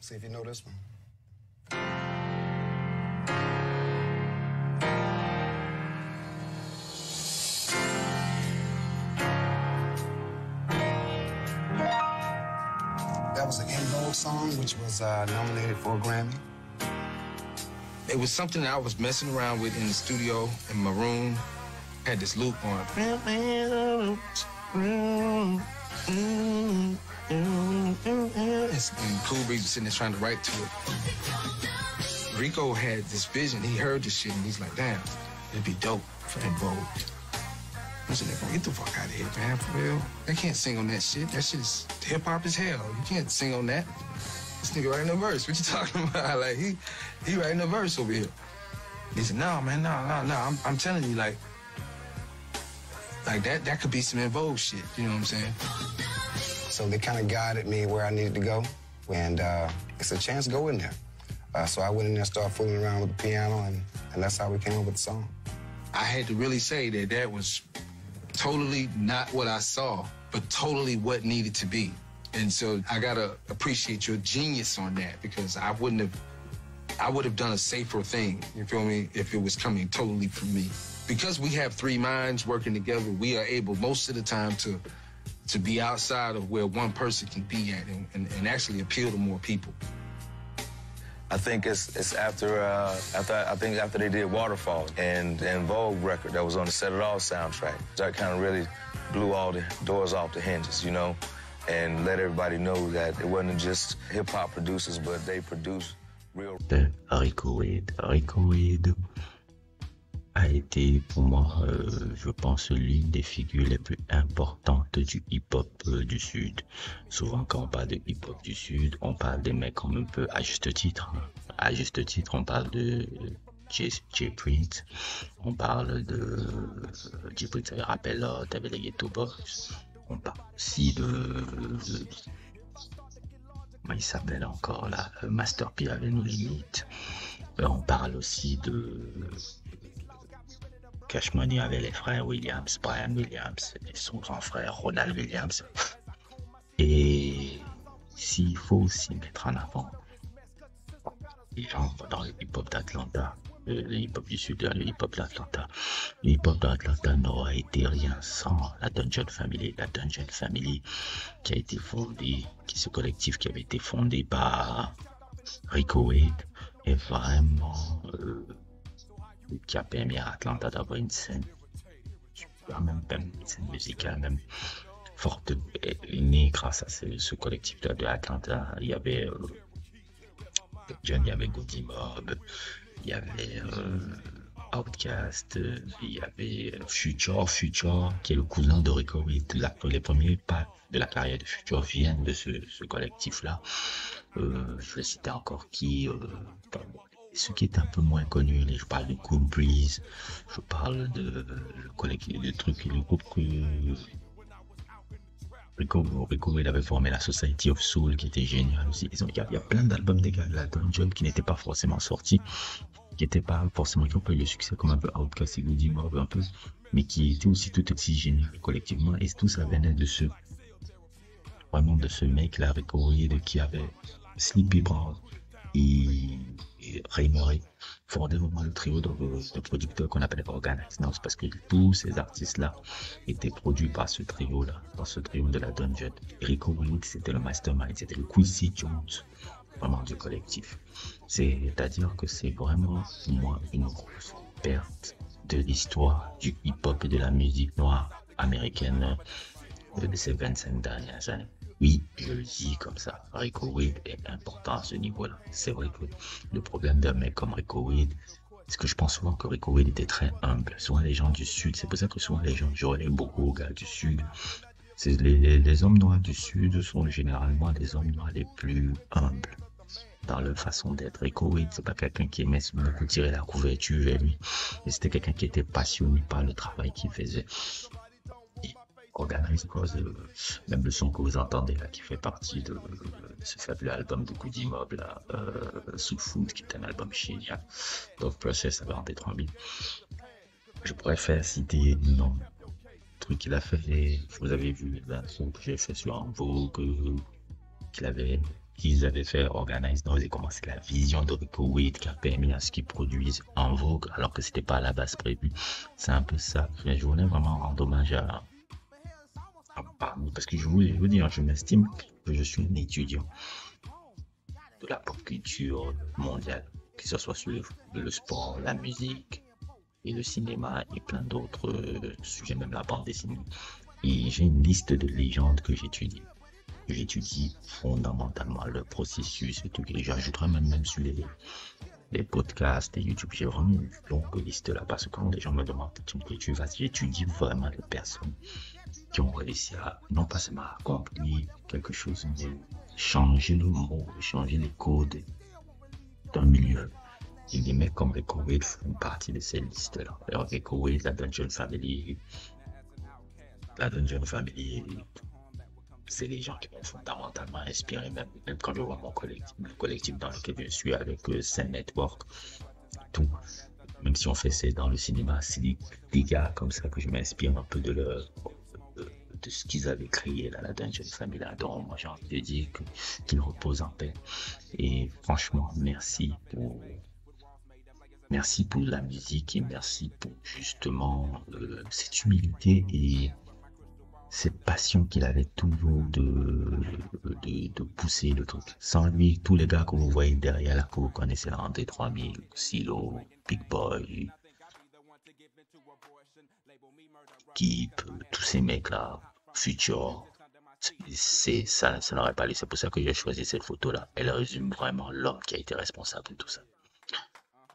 See if you know this one. That was an En Vogue song, which was nominated for a Grammy. It was something that I was messing around with in the studio in my room. Had this loop on. And Cool Breeze was sitting there trying to write to it. Rico had this vision. He heard this shit and he's like, damn, it'd be dope for En Vogue. I said, get the fuck out of here, man, for real. They can't sing on that shit. That shit is hip-hop as hell. You can't sing on that. This nigga writing a verse. What you talking about? Like, he writing a verse over here. He said, no, man, no. I'm telling you, like that could be some En Vogue shit. You know what I'm saying? So they kind of guided me where I needed to go, and it's a chance to go in there. So I went in there and started fooling around with the piano, and that's how we came up with the song. I had to really say that was totally not what I saw, but totally what needed to be. And so I gotta appreciate your genius on that, because I would have done a safer thing, you feel me, if it was coming totally from me. Because we have three minds working together, we are able most of the time to be outside of where one person can be at and actually appeal to more people. I think it's after they did Waterfall and the En Vogue record that was on the Set It All soundtrack. That kind of really blew all the doors off the hinges, you know, and let everybody know that it wasn't just hip-hop producers, but they produced real... Rico Wade a été pour moi, je pense, l'une des figures les plus importantes du hip-hop du Sud. Souvent, quand on parle de hip-hop du Sud, on parle des mecs comme un peu à juste titre. À juste titre, on parle de J. Prince, on parle de J. Prince, ça me rappelle, t'avais les Ghetto Boys. On parle aussi de comment il s'appelle encore là, Master P avec nos limites. On parle aussi de Cash Money avec les frères Williams, Brian Williams et son grand frère Ronald Williams. Et s'il faut aussi mettre en avant les gens dans le hip-hop d'Atlanta, le hip-hop du Sud, le hip-hop d'Atlanta. Le hip-hop d'Atlanta n'aurait été rien sans la Dungeon Family. La Dungeon Family qui a été fondée, ce collectif qui avait été fondé par Rico Wade est vraiment... qui a permis à Atlanta d'avoir une scène, même une scène musicale, même forte, née grâce à ce collectif de Atlanta. Il y avait John, il y avait Goody Mob, il y avait Outkast, il y avait Future, qui est le cousin de Rico Wade. Les premiers pas de la carrière de Future viennent de ce collectif-là. Je vais citer encore qui... ceux qui est un peu moins connus, je parle de Cool Breeze, je parle de le collectif, le groupe que Rico il avait formé, la Society of Soul, qui était génial aussi. Il y a plein d'albums des gars de la Dungeon qui n'étaient pas forcément sortis, qui n'étaient pas forcément, qui ont pas eu le succès comme un peu Outkast et Goody Mob un peu, mais qui étaient aussi tout aussi génial collectivement, et tout ça venait de de ce mec là, Rico Wade, qui avait Sleepy Brown et Ray Murray fondait vraiment le trio de producteurs qu'on appelait Organized Noise, parce que tous ces artistes-là étaient produits par ce trio-là, dans ce trio de la Dungeon. Rico Wade, c'était le mastermind, c'était le Quincy Jones, vraiment du collectif. C'est-à-dire que c'est vraiment, pour moi, une grosse perte de l'histoire du hip-hop et de la musique noire américaine de ces 25 dernières années. Oui, je le dis comme ça, Rico Wade est important à ce niveau-là. C'est vrai que le problème d'un mec comme Rico Wade, c'est que je pense souvent que Rico Wade était très humble. Souvent les gens du Sud, c'est pour ça que souvent les gens, je relève beaucoup aux gars du Sud. Les hommes noirs du Sud sont généralement les hommes noirs les plus humbles dans leur façon d'être. Rico Wade, c'est pas quelqu'un qui aimait beaucoup tirer la couverture vers lui. Mais c'était quelqu'un qui était passionné par le travail qu'il faisait. Organize Noise, même le son que vous entendez là, qui fait partie de ce fabuleux album de Goody Mob là, Soul Food, qui est un album génial. Dove Process avait rentré 3000. Je pourrais faire citer non truc qu'il a fait, vous avez vu le son que j'ai fait sur En Vogue, qu'il avait qu'ils avaient fait Organize Noise et comment c'est la vision de Rico Wade qui a permis à ce qu'ils produisent en Vogue alors que c'était pas à la base prévu. C'est un peu ça. Je voulais vraiment rendre hommage à parce que je veux dire, je m'estime que je suis un étudiant de la pop culture mondiale, que ce soit sur le sport, la musique et le cinéma et plein d'autres sujets, même la bande dessinée. Et j'ai une liste de légendes que j'étudie. J'étudie fondamentalement le processus et tout. Et j'ajouterai même sur les podcasts et YouTube. J'ai vraiment une longue liste là parce que quand les gens me demandent tu vas, j'étudie vraiment les personnes qui ont réussi à, non pas seulement accomplir quelque chose, mais changer le mot, changer les codes d'un milieu. Et des mecs comme Rico Wade font partie de ces listes-là. Alors Rico Wade, la Dungeon Family, c'est les gens qui m'ont fondamentalement inspiré, même quand je vois mon collectif, le collectif dans lequel je suis avec Sun Network, tout. Même si on fait ça dans le cinéma, c'est des gars comme ça que je m'inspire un peu de ce qu'ils avaient créé là, la Dungeon Family. Donc moi j'ai envie de dire qu'ils reposent en paix. Et franchement, merci pour la musique et merci pour justement cette humilité et cette passion qu'il avait toujours de pousser le truc. Sans lui, tous les gars que vous voyez derrière là, que vous connaissez là, André 3000, Silo, Big Boy, Keep, tous ces mecs là, Future, ça n'aurait pas allé. C'est pour ça que j'ai choisi cette photo là. Elle résume vraiment l'homme qui a été responsable de tout ça.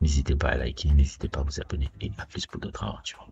N'hésitez pas à liker, n'hésitez pas à vous abonner et à plus pour d'autres aventures.